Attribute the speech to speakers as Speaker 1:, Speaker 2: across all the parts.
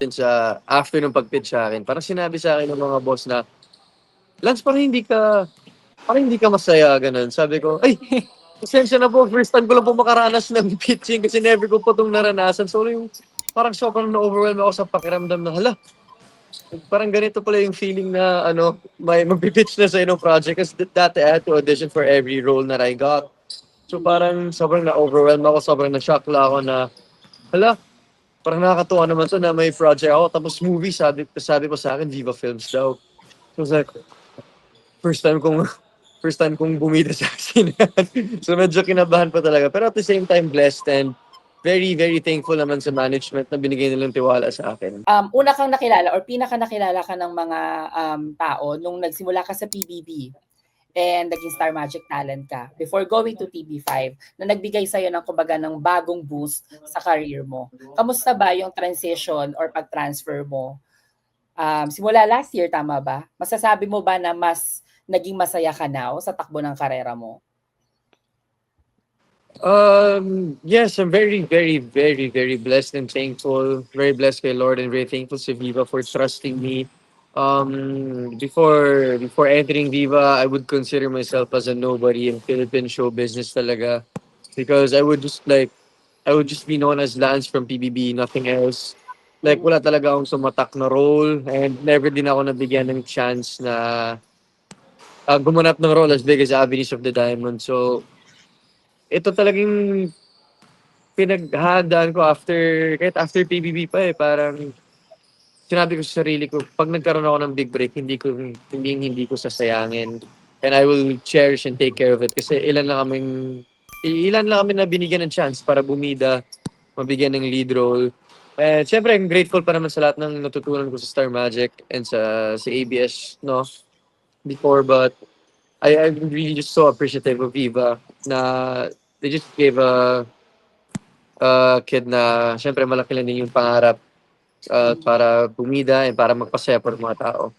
Speaker 1: din sa after ng pag-pitch sa akin, parang sinabi sa akin ng mga boss na, Lance, parang hindi ka masaya, ganun. Sabi ko, ay, pasensya na po, first time ko lang po makaranas ng pitching kasi never ko po itong naranasan. So, yung parang sobrang na-overwhelm ako sa pakiramdam na, hala, parang ganito pala yung feeling na, may magpipitch na sa inong project kasi dati I had to audition for every role that I got. So, parang sobrang na-overwhelm ako, sobrang na-shock lang ako na, hala, parang nakakatuwa naman to na may project ako. Tapos movie, sabi pa sa akin, Viva Films daw. So, I was like, first time kong bumida sa sinehan. So medyo kinabahan pa talaga. Pero at the same time, blessed and very, very thankful naman sa management na binigay nilang tiwala sa akin.
Speaker 2: Una kang nakilala or pinaka nakilala ka ng mga tao nung nagsimula ka sa PBB and naging Star Magic talent ka before going to TV5 na nagbigay sa'yo ng kumbaga ng bagong boost sa career mo. Kamusta ba yung transition or pag-transfer mo? Simula last year, tama ba? Masasabi mo ba na mas naging masaya ka now sa takbo ng karera mo?
Speaker 1: Yes, I'm very, very, very, very blessed and thankful. Very blessed kay Lord and very thankful to Viva for trusting me. Before entering Viva, I would consider myself as a nobody in Philippine show business talaga. Because I would just be known as Lance from PBB, nothing else. Like, wala talaga akong sumatak na role and never din ako nabigyan ng chance na gumanap ng role as big as Avenues of the Diamond. So, ito talagang pinaghahandaan ko kahit after PBB pa parang sinabi ko sa sarili ko, pag nagkaroon ako ng big break, hindi ko sasayangin. And I will cherish and take care of it. Kasi ilan lang kami na binigyan ng chance para bumida, mabigyan ng lead role. And syempre, I'm grateful pa naman sa lahat ng natutunan ko sa Star Magic and sa ABS, no? Before, but I'm really just so appreciative of Viva na they just gave a kid na syempre malaki lang din yung pangarap para bumida and para magpasaya para mga tao.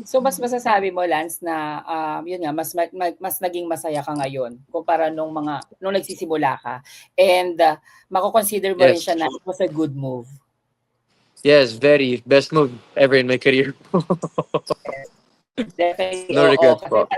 Speaker 2: So mas masasabi mo, Lance, na yun nga mas naging masaya ka ngayon kumpara nung nagsisimula ka. And mako-consider mo rin siya na it was a good move.
Speaker 1: Yes, very best move ever in my career.
Speaker 2: Definitely.
Speaker 1: No regrets po.